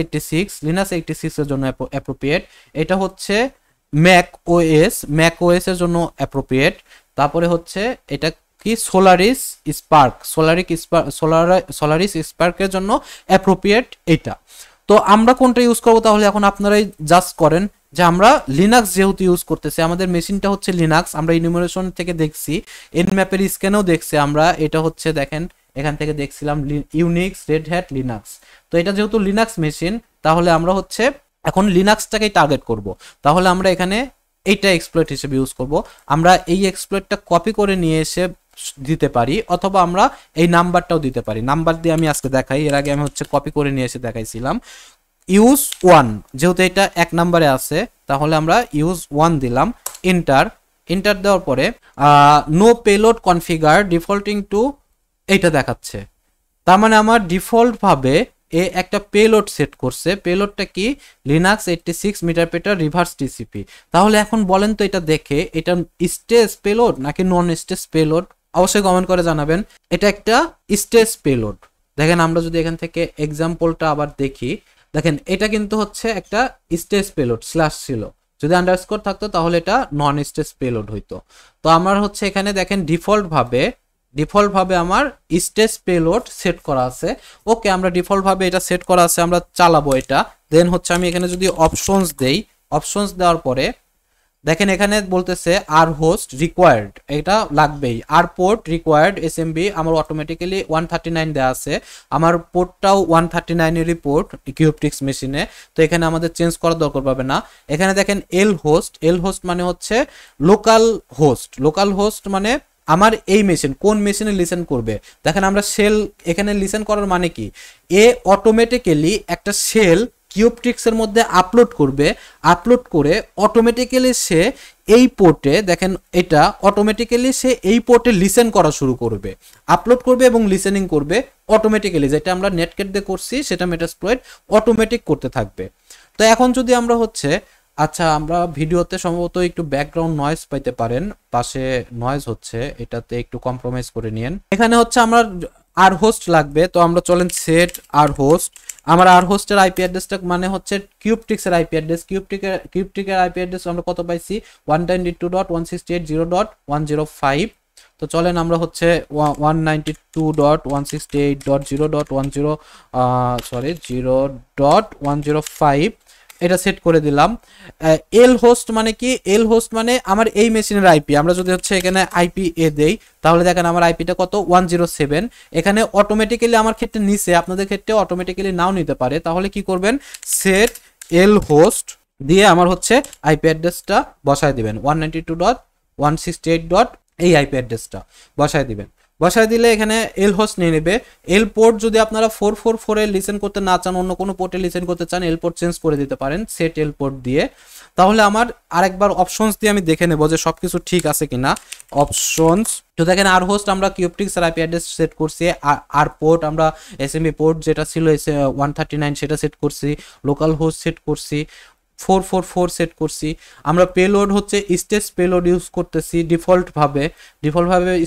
86 এর জন্য অ্যাপ্রোপ্রিয়েট। এটা হচ্ছে ম্যাক ওএস এর জন্য অ্যাপ্রোপ্রিয়েট। তারপরে হচ্ছে এটা কি সোলারিস স্পার্কের জন্য অ্যাপ্রোপ্রিয়েট এটা। তো আমরা কোনটা ইউজ করবো তাহলে এখন আপনারাই জাজ করেন যে আমরা লিনাক্স যেহেতু ইউজ করতেছি, আমাদের মেশিনটা হচ্ছে লিনাক্স, আমরা ইনুমারেশন থেকে দেখছি, এনম্যাপের স্ক্যানেও দেখছি আমরা, এটা হচ্ছে দেখেন এখান থেকে দেখছিলাম ইউনিক্স, রেড হ্যাট, লিনাক্স। তো এটা যেহেতু লিনাক্স মেশিন তাহলে আমরা হচ্ছে এখন লিনাক্সটাকেই টার্গেট করব। তাহলে আমরা এখানে এইটা এক্সপ্লয়েট হিসেবে ইউজ করব। আমরা এই এক্সপ্লয়েটটা কপি করে নিয়ে এসে দিতে পারি, অথবা আমরা এই নাম্বারটাও দিতে পারি। নাম্বার দিয়ে আমি আজকে দেখাই, এর আগে আমি হচ্ছে কপি করে নিয়ে এসে দেখাইছিলাম। ইউজ 1 যেহেতু এটা 1 নম্বরে আছে তাহলে আমরা ইউজ 1 দিলাম, এন্টার দেওয়ার পরে নো পেলোড কনফিগার ডিফল্টিং টু এইটা দেখাচ্ছে। তার মানে আমার ডিফল্ট ভাবে এ একটা পেলোড সেট করছে। পেলোডটা কি? লিনাক্স 86 মিটার পেটার রিভার্স টিসিপি। তাহলে এখন বলেন তো এটা দেখে এটা স্টেজ পেলোড নাকি নন স্টেজ পেলোড? অবশ্যই কমেন্ট করে জানাবেন। এটা একটা স্টেজ পেলোড। দেখেন আমরা যদি এখান থেকে এক্সাম্পলটা আবার দেখি, দেখেন এটা কিন্তু হচ্ছে একটা স্টেজ পেলোড স্ল্যাশ ছিল, যদি আন্ডারস্কোর থাকতো তাহলে এটা নন স্টেজ পেলোড হইতো। তো আমার হচ্ছে এখানে দেখেন ডিফল্ট ভাবে আমার স্টেজ পেলোড সেট করা আছে। ওকে, আমরা ডিফল্ট ভাবে এটা সেট করা আছে, আমরা চালাবো এটা। দেন হচ্ছে আমি এখানে যদি অপশনস দেই, অপশনস দেওয়ার পরে দেখেন এখানে বলতেছে আর হোস্ট রিকোয়ার্ড, এটা লাগবেই। আর পোর্ট রিকোয়ার্ড এসএমবি আমার অটোমেটিক্যালি 139 দেওয়া আছে, আমার পোর্টটাও 139 এরই পোর্ট কিউবটিক্স মেশিনে, তো এখানে আমাদের চেঞ্জ করার দরকার পাবে না। এখানে দেখেন এল হোস্ট মানে হচ্ছে লোকাল হোস্ট মানে আমার এই মেশিন কোন মেশিনে লিসেন করবে। দেখেন আমরা শেল এখানে লিসেন করার মানে কি, এ অটোমেটিক্যালি একটা শেল কিউবটিক্সের মধ্যে আপলোড করে অটোমেটিক্যালি সে এই পোর্টে, দেখেন এটা অটোমেটিক্যালি সে এই পোর্টে লিসেন করা শুরু করবে, আপলোড করবে এবং লিসেনিং করবে অটোমেটিক্যালি। যেটা আমরা নেটকেট দিয়ে করছি সেটা মেটাস্প্লয়েট অটোমেটিক করতে থাকবে। তো এখন যদি আমরা হচ্ছে আচ্ছা, আমরা ভিডিওতে সম্ভবত একটু ব্যাকগ্রাউন্ড নয়েজ পাইতে পারেন, পাশে নয়েজ হচ্ছে, এটাতে একটু কম্প্রোমাইজ করে নিয়েন। এখানে হচ্ছে আমার আর হোস্ট লাগবে, তো আমরা চলেন সেট আর হোস্ট। আমার আর হোস্টের আইপি অ্যাড্রেসটা মানে হচ্ছে কিউবটিক্সের আইপি অ্যাড্রেস। কিউবটিকের আইপি অ্যাড্রেস আমরা কত পাইছি? 192.168.0.105। তো চলেন আমরা হচ্ছে 192.168.0.105 এটা সেট করে দিলাম। এল হোস্ট মানে কি? এল হোস্ট মানে আমার এই মেশিনের আইপি। আমরা যদি হচ্ছে এখানে আইপি এ দেই তাহলে দেখেন আমার আইপিটা কত? 107। এখানে অটোমেটিক্যালি আমার ক্ষেত্রে নিচে, আপনাদের ক্ষেত্রে অটোমেটিক্যালি নাও নিতে পারে। তাহলে কি করবেন? সেট এল হোস্ট দিয়ে আমার হচ্ছে আইপি অ্যাড্রেসটা বসায় দিবেন, 192.168. এই আইপি অ্যাড্রেসটা বসায় দিবেন। বসায় দিলে এখানে এল হোস্ট নিয়ে নেবে। এল পোর্ট যদি আপনারা 444 এ লিসেন করতে না চান, অন্য কোনো পোর্টে লিসেন করতে চান, এল পোর্ট চেঞ্জ করে দিতে পারেন সেট এল পোর্ট দিয়ে। তাহলে আমার আরেকবার অপশনস দিয়ে আমি দেখে নেব যে সবকিছু ঠিক আছে কিনা। অপশনস, তো দেখেন আর হোস্ট আমরা কিউবটিক্স এর আইপি অ্যাড্রেস সেট করছি, আর পোর্ট আমরা এসএমবি পোর্ট যেটা ছিল 139 সেটা সেট করছি, লোকাল হোস্ট সেট করছি, 444 সেট করছি। আমরা পেলোড হচ্ছে স্টেজ পেলোড ইউজ করতেছি ডিফল্ট ভাবে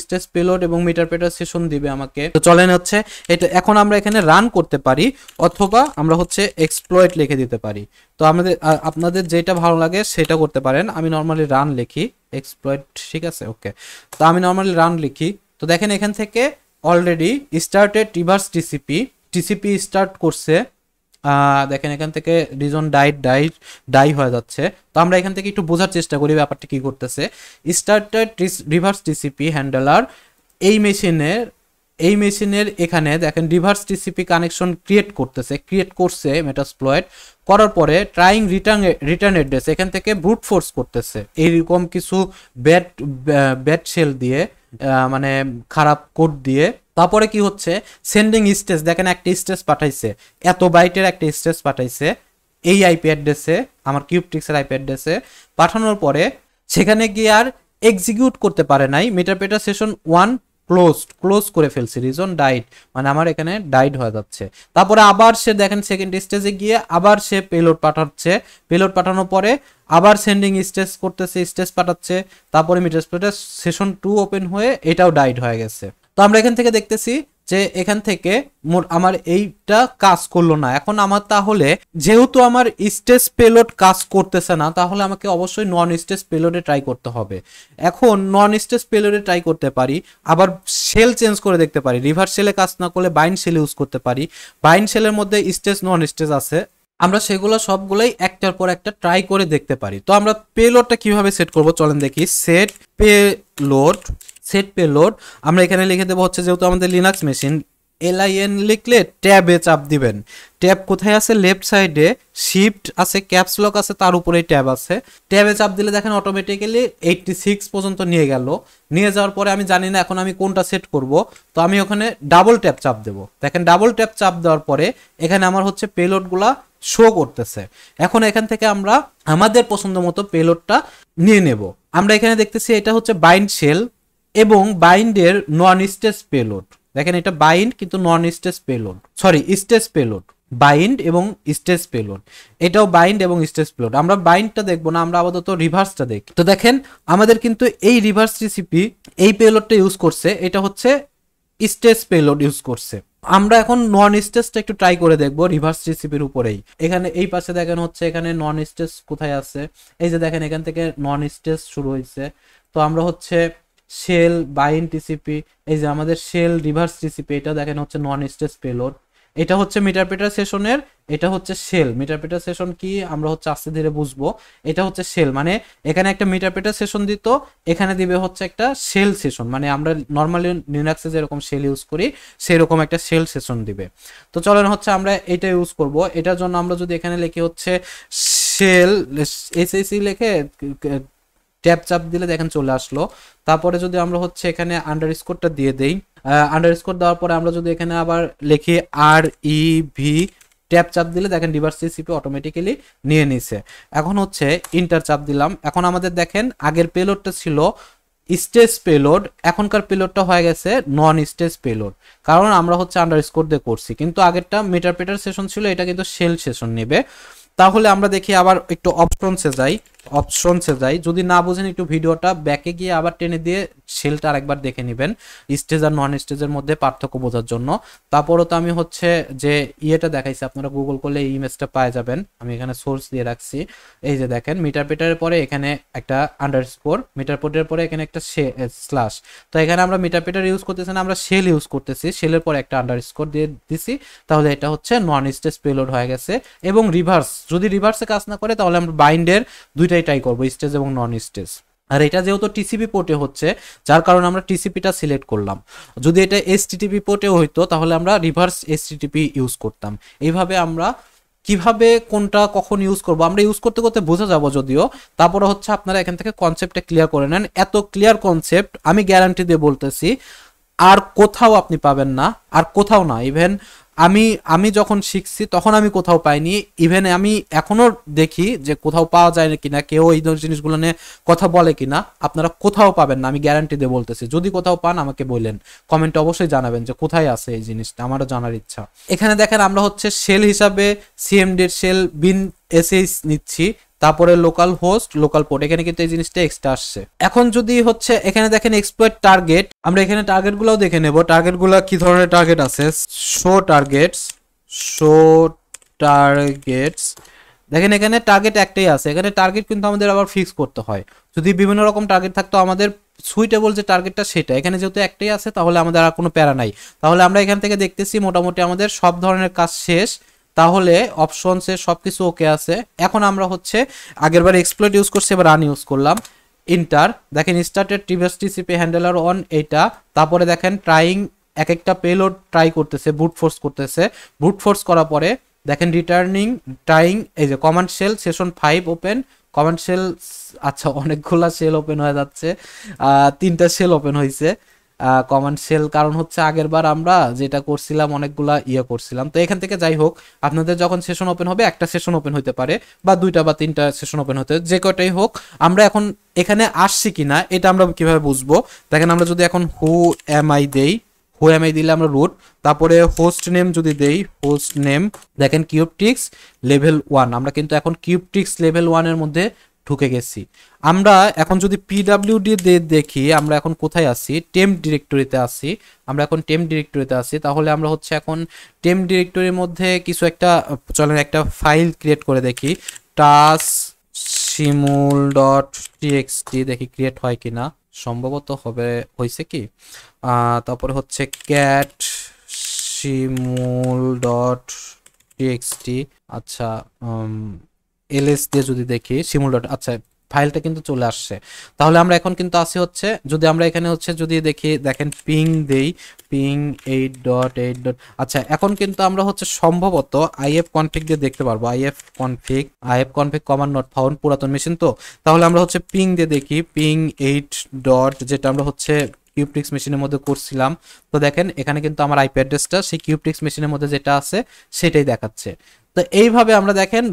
স্টেজ পেলোড এবং মিটার পেটার সেশন দিবে আমাকে। তো চলেন হচ্ছে এটা এখন আমরা এখানে রান করতে পারি, অথবা আমরা হচ্ছে এক্সপ্লয়েট লিখে দিতে পারি। তো আপনাদের যেটা ভালো লাগে সেটা করতে পারেন। আমি নর্মালি রান লিখি, এক্সপ্লয়েট ঠিক আছে, ওকে। তো আমি নর্মালি রান লিখি। তো দেখেন এখান থেকে already started reverse TCP start করছে। দেখেন এখান থেকে রিজন ডাই হয়ে যাচ্ছে। তো আমরা এখান থেকে একটু বোঝার চেষ্টা করি ব্যাপারটা কি করতেছে। স্টার্টেড রিভার্স টিসিপি হ্যান্ডলার এই মেশিনের এখানে দেখেন রিভার্স টিসিপি কানেকশন ক্রিয়েট করছে মেটাস্প্লয়েট করার পরে ট্রাইং রিটার্ন অ্যাড্রেস এখান থেকে ব্রুট ফোর্স করতেছে এইরকম কিছু ব্যাড শেল দিয়ে, মানে খারাপ কোড দিয়ে। তারপরে কি হচ্ছে? সেন্ডিং স্টেজ, দেখেন একটা স্টেজ পাঠাইছে, এত বাইটের একটা স্টেজ পাঠাইছে এই আইপি অ্যাড্রেসে, আমার কিউবটিক্সের আইপি অ্যাড্রেসে। পাঠানোর পরে সেখানে গিয়ে আর এক্সিকিউট করতে পারে নাই, মিটারপেটার সেশন 1 ক্লোজ করে ফেলছি, রিজন ডাইড, মানে আমার এখানে ডাইড হয়ে যাচ্ছে। তারপরে আবার সে দেখেন সেকেন্ড স্টেজে গিয়ে আবার সে পেলোড পাঠাচ্ছে, পেলোড পাঠানোর পরে আবার সেন্ডিং স্টেজ করতেছে, স্টেজ পাঠাচ্ছে, তারপরে মিটার সেশন 2 ওপেন হয়ে এটাও ডাইড হয়ে গেছে। তো আমরা এখান থেকে দেখতেছি যে এখান থেকে আমার এইটা কাজ করলো না। এখন আমার তাহলে যেহেতু আমার স্টেজ পেলোড কাজ করতেছে না, তাহলে আমাকে অবশ্যই নন স্টেজ পেলোডে ট্রাই করতে হবে। এখন নন স্টেজ পেলোডে ট্রাই করতে পারি, আবার শেল চেঞ্জ করে দেখতে পারি, রিভার্স শেলে কাজ না করলে বাইন্ড শেল ইউজ করতে পারি। বাইন্ড শেলের মধ্যে স্টেজ নন স্টেজ আছে, আমরা সেগুলো সবগুলোই একটার পর একটা ট্রাই করে দেখতে পারি। তো আমরা পেলোডটা কিভাবে সেট করব চলেন দেখি। সেট পেলোড আমরা এখানে লিখে দেবো হচ্ছে, যেহেতু আমাদের লিনাক্স মেশিন, LIN লিখলে ট্যাবে চাপ দিবেন। ট্যাব কোথায় আছে? লেফট সাইডে শিফট আছে, ক্যাপস লক আছে, তার উপরেই ট্যাব আছে। ট্যাবে চাপ দিলে দেখেন অটোমেটিক্যালি 86 পর্যন্ত নিয়ে গেল। নিয়ে যাওয়ার পরে আমি জানি না এখন আমি কোনটা সেট করব, তো আমি ওখানে ডাবল ট্যাপ চাপ দেবো। দেখেন ডাবল ট্যাপ চাপ দেওয়ার পরে এখানে আমার হচ্ছে পেলোডগুলা শো করতেছে। এখন এখান থেকে আমরা আমাদের পছন্দ মতো পেলোডটা নিয়ে নেব। আমরা এখানে দেখতেছি এটা হচ্ছে বাইন্ড শেল এবং বাইন্ডের নন স্টেজ পেলোড। দেখেন এটা বাইন্ড কিন্তু non stage payload, sorry stage payload, bind এবং স্টেজ পেলোড, এটাও বাইন্ড এবং স্টেজ পেলোড। আমরা বাইন্ডটা দেখবো না, আমরা আপাতত রিভার্সটা দেখি। তো দেখেন আমাদের কিন্তু এই রিভার্স টিসিপি এই পেলোডটা ইউজ করছে, এটা হচ্ছে স্টেজ পেলোড ইউজ করছে। আমরা এখন নন স্টেজটা একটু ট্রাই করে দেখবো রিভার্স টিসিপির উপরেই। এখানে এই পাশে দেখেন হচ্ছে এখানে নন স্টেজ কোথায় আছে, এই যে দেখেন এখান থেকে নন স্টেজ শুরু হয়েছে। তো আমরা হচ্ছে শেল বাইন্ড টিসিপি, এই যে আমাদের শেল রিভার্স টিসিপি, এটা দেখেন হচ্ছে নন স্টেজ পেলোড। এটা হচ্ছে মিটারপ্রেটার সেশনের, এটা হচ্ছে শেল। মিটারপ্রেটার সেশন কি আমরা হচ্ছে আস্তে ধীরে বুঝবো। এটা হচ্ছে শেল, মানে এখানে একটা মিটারপ্রেটার সেশন দিত, এখানে দিবে হচ্ছে একটা শেল সেশন, মানে আমরা নর্মালি লিনাক্সে যেরকম শেল ইউজ করি সেরকম একটা শেল সেশন দিবে। তো চলেন হচ্ছে আমরা এটা ইউজ করব। এটার জন্য আমরা যদি এখানে লিখি হচ্ছে শেল এসএসি লিখে ট্যাপ চাপ দিলে দেখেন চলে আসলো। তারপরে যদি আমরা হচ্ছে এখানে আন্ডারস্কোরটা দিয়ে দেই, আন্ডারস্কোর দেওয়ার পরে আমরা যদি এখানে আবার লিখি REV ট্যাপ চাপ দিলে দেখেন রিভার্স টিসিপি অটোমেটিক্যালি নিয়ে নিছে। এখন হচ্ছে ইন্টার চাপ দিলাম। এখন আমাদের দেখেন আগের পেলোডটা ছিল স্টেজ পেলোড, এখনকার পেলোডটা হয়ে গেছে নন স্টেজ পেলোড, কারণ আমরা হচ্ছে আন্ডারস্কোর দিয়ে করছি। কিন্তু আগেরটা মিটারপ্রেটার সেশন ছিল, এটা কিন্তু শেল সেশন নেবে। তাহলে আমরা দেখি আবার একটু অপশনসে যাই। যদি না বুঝেন একটু ভিডিওটা ব্যাকে গিয়ে আবার টেনে দিয়ে শেলটা আরেকবার দেখে নেবেন, স্টেজ আর নন স্টেজের মধ্যে পার্থক্য বোঝার জন্য। তারপরও তো আমি হচ্ছে যে ইয়েটা দেখাইছি, আপনারা গুগল করলে এই ইমেজটা পাওয়া যাবেন, আমি এখানে সোর্স দিয়ে রাখছি। এই যে দেখেন মিটারপ্রেটারের পরে এখানে একটা আন্ডারস্কোর, মিটারপ্রেটারের পরে এখানে একটা স্ল্যাশ। তো এখানে আমরা মিটারপ্রেটার ইউজ করতেছি না, আমরা শেল ইউজ করতেছি, শেলের পরে একটা আন্ডারস্কোর দিয়ে দিছি। তাহলে এটা হচ্ছে নন স্টেজ পেলোড হয়ে গেছে। এবং রিভার্স, যদি রিভার্সে কাজ না করে তাহলে আমরা বাইন্ডের দুইটাই ট্রাই করবো, স্টেজ এবং নন স্টেজ। আর এটা যেহেতু টিসিপি পোর্টে হচ্ছে, যার কারণে আমরা টিসিপিটা সিলেক্ট করলাম। যদি এটা এসটিটিপি পোর্টে হইতো তাহলে আমরা রিভার্স এসটিটিপি ইউজ করতাম। এইভাবে আমরা কিভাবে কোনটা কখন ইউজ করব আমরা ইউজ করতে করতে বোঝা যাব যদিও। তারপরে হচ্ছে আপনারা এখান থেকে কনসেপ্টটা ক্লিয়ার করে নেন। এত ক্লিয়ার কনসেপ্ট আমি গ্যারান্টি দিয়ে বলতেছি আর কোথাও আপনি পাবেন না, আর কোথাও না। ইভেন আমি যখন শিখছি তখন আমি কোথাও পাইনি, ইভেন আমি এখনো দেখি যে কোথাও পাওয়া যায় কিনা, কেউ এই জিনিসগুলো নিয়ে কথা বলে কিনা, আপনারা কোথাও পাবেন না, আমি গ্যারান্টি দিয়ে বলতেছি। যদি কোথাও পান আমাকে বললেন, কমেন্টে অবশ্যই জানাবেন যে কোথায় আছে এই জিনিসটা, আমারও জানার ইচ্ছা। এখানে দেখেন আমরা হচ্ছে শেল হিসাবে CMD শেল বিন SH নিচ্ছি, তারপরে লোকাল হোস্ট লোকাল পোর্ট, এখানে কিন্তু এই জিনিসটা এক্সট্রা আসছে। এখন যদি হচ্ছে এখানে দেখেন এক্সপ্লয়েট টার্গেট, আমরা এখানে টার্গেট গুলাও দেখে নেব। টার্গেট গুলা কি ধরনের টার্গেট আছে, শো টার্গেটস। দেখেন এখানে টার্গেট একটাই আছে, এখানে টার্গেট কিন্তু আমাদের আবার ফিক্স করতে হয়। যদি বিভিন্ন রকম টার্গেট থাকতো আমাদের সুইটেবল যে টার্গেটটা সেটা, এখানে যেহেতু একটাই আছে তাহলে আমাদের আর কোনো প্যারা নাই। তাহলে আমরা এখান থেকে দেখতেছি মোটামুটি আমাদের সব ধরনের কাজ শেষ। তাহলে অপশনসে সবকিছু ওকে আছে। এখন আমরা হচ্ছে আগেরবার এক্সপ্লয়েট ইউজ করছি, এবার রান ইউজ করলাম। ইন্টার, দেখেন started TVS TCP handler on এইটা। তারপরে দেখেন ট্রাইং, এক একটা পেলোড ট্রাই করতেছে, ব্রুট ফোর্স করতেছে। ব্রুট ফোর্স করার পরে দেখেন রিটার্নিং ট্রাইং, এই যে command shell session 5 open, command shell, আচ্ছা অনেকগুলা শেল ওপেন হয়ে যাচ্ছে, 3টা শেল ওপেন হয়েছে। কমান্ড শেল, কারণ হচ্ছে আগের বার আমরা যেটা করছিলাম অনেকগুলা করছিলাম। তো এখান থেকে যাই হোক, আপনাদের যখন সেশন ওপেন হবে একটা সেশন ওপেন হতে পারে বা 2টা বা 3টা সেশন ওপেন হতে, যে কয়টাই হোক, আমরা এখন এখানে আসছি কিনা এটা আমরা কিভাবে বুঝবো? দেখেন আমরা যদি এখন হু এম আই দেই, হু এম আই দিলে আমরা রুট, তারপরে হোস্ট নেম যদি দেই, হোস্ট নেম, দেখেন কিউবটিক্স লেভেল 1, আমরা কিন্তু এখন কিউবটিক্স লেভেল 1 এর মধ্যে ঢুকে গেছি। আমরা এখন যদি পিডাব্লিউডি দেখি আমরা এখন কোথায় আছি, টেম্প ডিরেক্টরিতে আছি। আমরা এখন টেম্প ডিরেক্টরিতে আছি, তাহলে আমরা হচ্ছে এখন টেম্প ডিরেক্টরির মধ্যে কিছু একটা, চলেন একটা ফাইল ক্রিয়েট করে দেখি, টাস শিমুল ডট টিএক্সটি, দেখি ক্রিয়েট হয় কিনা, সম্ভবত হবে, হয়েছে কি। তারপরে হচ্ছে ক্যাট শিমুল ডট টিএক্সটি, আচ্ছা এলএস দিয়ে যদি দেখি শিমুল ডট, আচ্ছা ফাইলটা কিন্তু চলে আসছে। তাহলে আমরা এখন কিন্তু আসি হচ্ছে, যদি আমরা এখানে হচ্ছে যদি দেখি, দেখেন পিং দেই, পিং 8.8. আচ্ছা এখন কিন্তু আমরা হচ্ছে সম্ভবত আইএফ কনফিগ দিয়ে দেখতে পারবো, if config command not found, পুরাতন মেশিন তো। তাহলে আমরা হচ্ছে পিং দিয়ে দেখি, পিং 8 ডট, যেটা আমরা হচ্ছে কিউবটিক্স মেশিনের মধ্যে করছিলাম। তো দেখেন এখানে কিন্তু আমার আইপি অ্যাড্রেসটা সেই কিউবটিক্স মেশিনের মধ্যে যেটা আছে সেটাই দেখাচ্ছে। তো এইভাবে আমরা দেখেন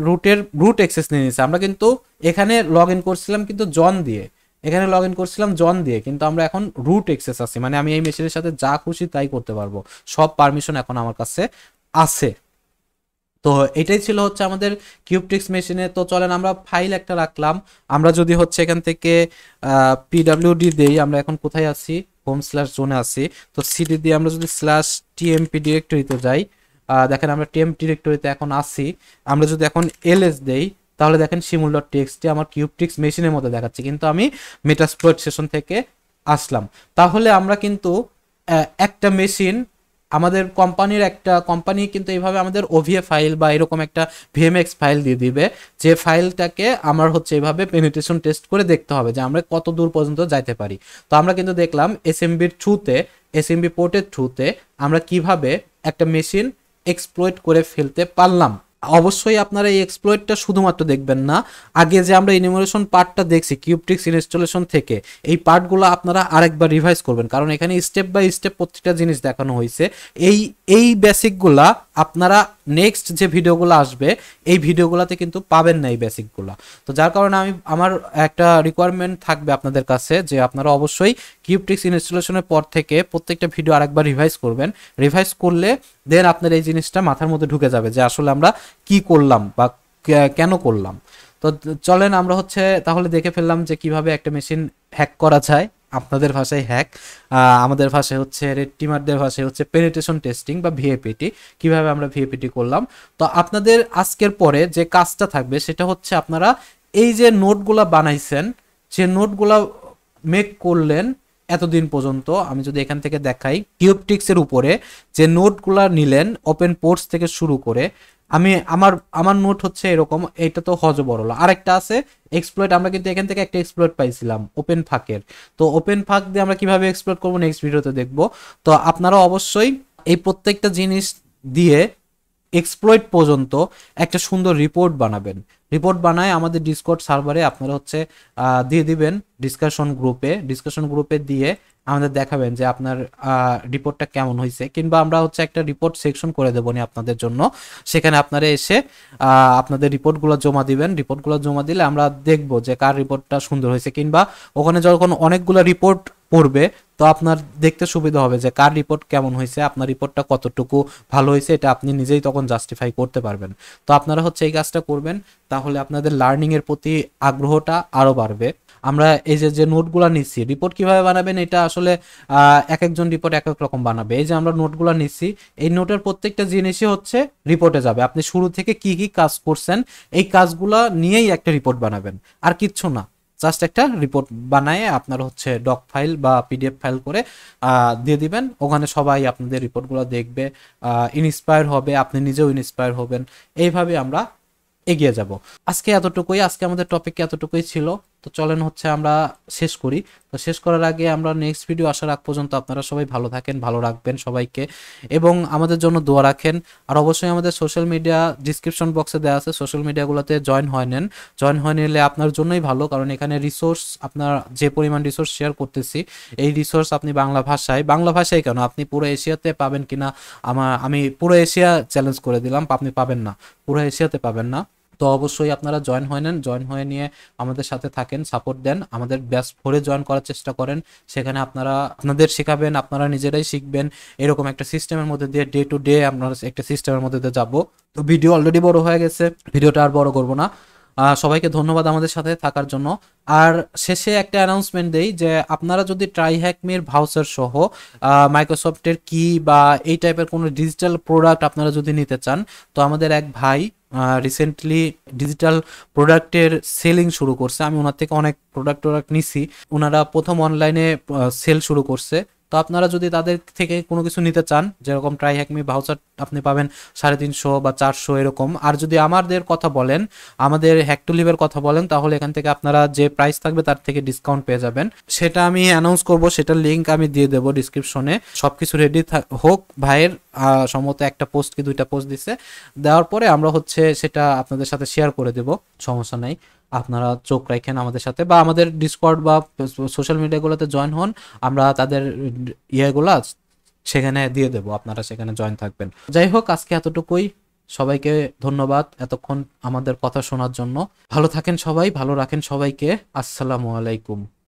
রুট অ্যাক্সেস নিয়ে নিয়েছি। আমরা কিন্তু এখানে লগ ইন করছিলাম কিন্তু জন দিয়ে, এখানে লগ ইন করছিলাম জন দিয়ে, কিন্তু আমরা এখন রুট অ্যাক্সেস আছি, মানে আমি এই মেশিনের সাথে যা খুশি তাই করতে পারবো, সব পারমিশন এখন আমার কাছে আছে। তো এটাই ছিল হচ্ছে আমাদের কিউবটিক্স মেশিনে। তো চলেন আমরা ফাইল একটা রাখলাম, আমরা যদি হচ্ছে এখান থেকে পিডাব্লিউডি দেই, আমরা এখন কোথায় আছি, হোম স্ল্যাশ জোনে আছি। তো সিডি দিয়ে আমরা যদি স্ল্যাশ টিএমপি ডিরেক্টরিতে যাই, দেখেন আমরা টিএম ডিরেক্টরিতে এখন আসি। আমরা যদি এখন এলএস দেই, তাহলে দেখেন শিমুল ডট টিএক্সটি আমার কিউবটিক্স মেশিনের মধ্যে দেখাচ্ছে, কিন্তু আমি মেটাস্প্লয়েট সেশন থেকে আসলাম। তাহলে আমরা কিন্তু একটা মেশিন, আমাদের কোম্পানির একটা কোম্পানি কিন্তু এইভাবে আমাদের ওভিএ ফাইল বা এরকম একটা ভিএমএক্স ফাইল দিয়ে দিবে, যে ফাইলটাকে আমার হচ্ছে এইভাবে পেনিট্রেশন টেস্ট করে দেখতে হবে যে আমরা কত দূর পর্যন্ত যাইতে পারি। তো আমরা কিন্তু দেখলাম এসএমবির থ্রুতে, এসএমবি পোর্টের থ্রুতে আমরা কিভাবে একটা মেশিন এক্সপ্লয়েট করে ফেলতে পারলাম। অবশ্যই আপনারা এই এক্সপ্লয়েটটা শুধুমাত্র দেখবেন না, আগে যে আমরা ইনিমুলেশন পার্টটা দেখছি কিউবটিক্স ইনস্টলেশন থেকে, এই পার্টগুলো আপনারা আরেকবার রিভাইজ করবেন, কারণ এখানে স্টেপ বাই স্টেপ প্রত্যেকটা জিনিস দেখানো হয়েছে। এই বেসিকগুলা আপনারা নেক্সট যে ভিডিওগুলো আসবে এই ভিডিওগুলোতে কিন্তু পাবেন না এই বেসিকগুলো। তো যার কারণে আমার একটা রিকোয়ারমেন্ট থাকবে আপনাদের কাছে যে আপনারা অবশ্যই কিউবটিক্স ইনস্টলেশনের পর থেকে প্রত্যেকটা ভিডিও আরেকবার রিভাইজ করবেন। রিভাইজ করলে দেন আপনার এই জিনিসটা মাথার মধ্যে ঢুকে যাবে যে আসলে আমরা কি করলাম বা কেন করলাম। তো চলেন আমরা হচ্ছে তাহলে দেখে ফেললাম যে কিভাবে একটা মেশিন হ্যাক করা যায়, আপনাদের ভাষায় হ্যাক, আমাদের ভাষায় হচ্ছে রেড টিমারদের ভাষায় হচ্ছে পেনিট্রেশন টেস্টিং বা ভিএপিটি, কিভাবে আমরা ভিএপিটি করলাম। তো আপনাদের আজকের পরে যে কাজটা থাকবে সেটা হচ্ছে আপনারা এই যে নোটগুলা বানাইছেন, যে নোটগুলা মেক করলেন এতদিন পর্যন্ত, আমি যদি এখান থেকে দেখাই কিউবটিক্সের উপরে যে নোটগুলা নিলেন ওপেন পোর্টস থেকে শুরু করে, আমি আমার নোট হচ্ছে এরকম, এটা তো হজবরল, আরেকটা আছে এক্সপ্লয়েট, আমরা কিন্তু এখান থেকে একটা এক্সপ্লয়েট পাইছিলাম ওপেন ফাঁকের। তো ওপেন ফাঁক দিয়ে আমরা কিভাবে এক্সপ্লয়েট করবো নেক্সট ভিডিওতে দেখবো। তো আপনারা অবশ্যই এই প্রত্যেকটা জিনিস দিয়ে এক্সপ্লয়েট পর্যন্ত একটা সুন্দর রিপোর্ট বানাবেন। রিপোর্ট বানায় আমাদের ডিসকর্ড সার্ভারে আপনারা হচ্ছে দিয়ে দিবেন, ডিসকাশন গ্রুপে দিয়ে আমাদের দেখাবেন যে আপনার রিপোর্টটা কেমন হয়েছে, কিংবা আমরা হচ্ছে একটা রিপোর্ট সেকশন করে দেবো নি আপনাদের জন্য, সেখানে আপনারা এসে আপনাদের রিপোর্টগুলো জমা দিবেন। রিপোর্টগুলো জমা দিলে আমরা দেখব যে কার রিপোর্টটা সুন্দর হয়েছে, কিংবা ওখানে যখন অনেকগুলো রিপোর্ট পড়বে তো আপনার দেখতে সুবিধা হবে যে কার রিপোর্ট কেমন হয়েছে, আপনার রিপোর্টটা কতটুকু ভালো হয়েছে, এটা আপনি নিজেই তখন জাস্টিফাই করতে পারবেন। তো আপনারা হচ্ছে এই কাজটা করবেন, তাহলে আপনাদের লার্নিং এর প্রতি আগ্রহটা আরো বাড়বে। আমরা এই যে নোটগুলো নিচ্ছি, রিপোর্ট কিভাবে বানাবেন এটা আসলে এক একজন রিপোর্ট এক এক রকম বানাবে। এই যে আমরা নোটগুলো নিচ্ছি, এই নোটের প্রত্যেকটা জিনিসই হচ্ছে রিপোর্টে যাবে, আপনি শুরু থেকে কি কি কাজ করছেন এই কাজগুলো নিয়েই একটা রিপোর্ট বানাবেন, আর কিচ্ছু না, জাস্ট একটা রিপোর্ট বানায় আপনার হচ্ছে ডক ফাইল বা পিডিএফ ফাইল করে দিয়ে দিবেন, ওখানে সবাই আপনাদের রিপোর্টগুলো দেখবে, ইন্সপায়ার হবে, আপনি নিজেও ইন্সপায়ার হবেন। এইভাবে আমরা এগিয়ে যাব। আজকে এতটুকুই, আজকে আমাদের টপিক এতটুকুই ছিল। তো চলেন হচ্ছে আমরা শেষ করি। তো শেষ করার আগে আমরা নেক্সট ভিডিও আসার আগ পর্যন্ত আপনারা সবাই ভালো থাকেন, ভালো রাখবেন সবাইকে, এবং আমাদের জন্য দোয়া রাখেন। আর অবশ্যই আমাদের সোশ্যাল মিডিয়া ডিসক্রিপশন বক্সে দেওয়া আছে, সোশ্যাল মিডিয়াগুলোতে জয়েন হয়ে নেন। জয়েন হয়ে নিলে আপনার জন্যই ভালো, কারণ এখানে রিসোর্স, আপনার যে পরিমাণ রিসোর্স শেয়ার করতেছি, এই রিসোর্স আপনি বাংলা ভাষায় কেন, আপনি পুরো এশিয়াতে পাবেন কিনা, আমি পুরো এশিয়া চ্যালেঞ্জ করে দিলাম, আপনি পাবেন না, পুরো এশিয়াতে পাবেন না। তো অবশ্যই আপনারা জয়েন হয়ে নেন, জয়েন হয়ে নিয়ে আমাদের সাথে থাকেন, সাপোর্ট দেন, আমাদের ব্যাচ ভরে জয়েন করার চেষ্টা করেন। সেখানে আপনারা আপনাদের শেখাবেন, আপনারা নিজেরাই শিখবেন, এরকম একটা সিস্টেমের মধ্যে দিয়ে ডে টু ডে আমরা একটা সিস্টেমের মধ্যে দিয়ে যাবো। তো ভিডিও অলরেডি বড় হয়ে গেছে, ভিডিওটা আর বড় করবো না। সবাইকে ধন্যবাদ আমাদের সাথে থাকার জন্য। আর শেষে একটা অ্যানাউন্সমেন্ট দেই যে আপনারা যদি ট্রাইহ্যাকমির ভাউচার সহ মাইক্রোসফটের কি বা এই টাইপের কোনো ডিজিটাল প্রোডাক্ট আপনারা যদি নিতে চান, তো আমাদের এক ভাই রিসেন্টলি ডিজিটাল প্রোডাক্টের সেলিং শুরু করছে। আমি ওনার থেকে অনেক প্রোডাক্ট নিছি, ওনারা প্রথম অনলাইনে সেল শুরু করছে। তো আপনারা যদি তাদের থেকে কোনো কিছু নিতে চান, যেরকম ট্রাইহ্যাকমি ভাউচার আপনি পাবেন 350 বা 400 এরকম। আর যদি আমাদের কথা বলেন, আমাদের হ্যাক টু লিভের কথা বলেন, তাহলে এখান থেকে আপনারা যে প্রাইস থাকবে তার থেকে ডিসকাউন্ট পেয়ে যাবেন। সেটা আমি অ্যানাউন্স করব, সেটার লিঙ্ক আমি দিয়ে দেবো ডিসক্রিপশনে। সবকিছু রেডি হোক, ভাইয়ের সম্ভবত একটা পোস্ট কি 2টা পোস্ট দিছে, দেওয়ার পরে আমরা হচ্ছে সেটা আপনাদের সাথে শেয়ার করে দেব, সমস্যা নাই। আপনারা চোখ রাখেন আমাদের সাথে, বা আমাদের ডিসকর্ড বা সোশ্যাল মিডিয়াগুলোতে জয়েন হন, আমরা তাদের ইয়েগুলা সেখানে দিয়ে দেব, আপনারা সেখানে জয়েন থাকবেন। যাই হোক, আজকে এতটুকুই। সবাইকে ধন্যবাদ এতক্ষণ আমাদের কথা শোনার জন্য। ভালো থাকেন সবাই, ভালো রাখেন সবাইকে। আসসালামু আলাইকুম।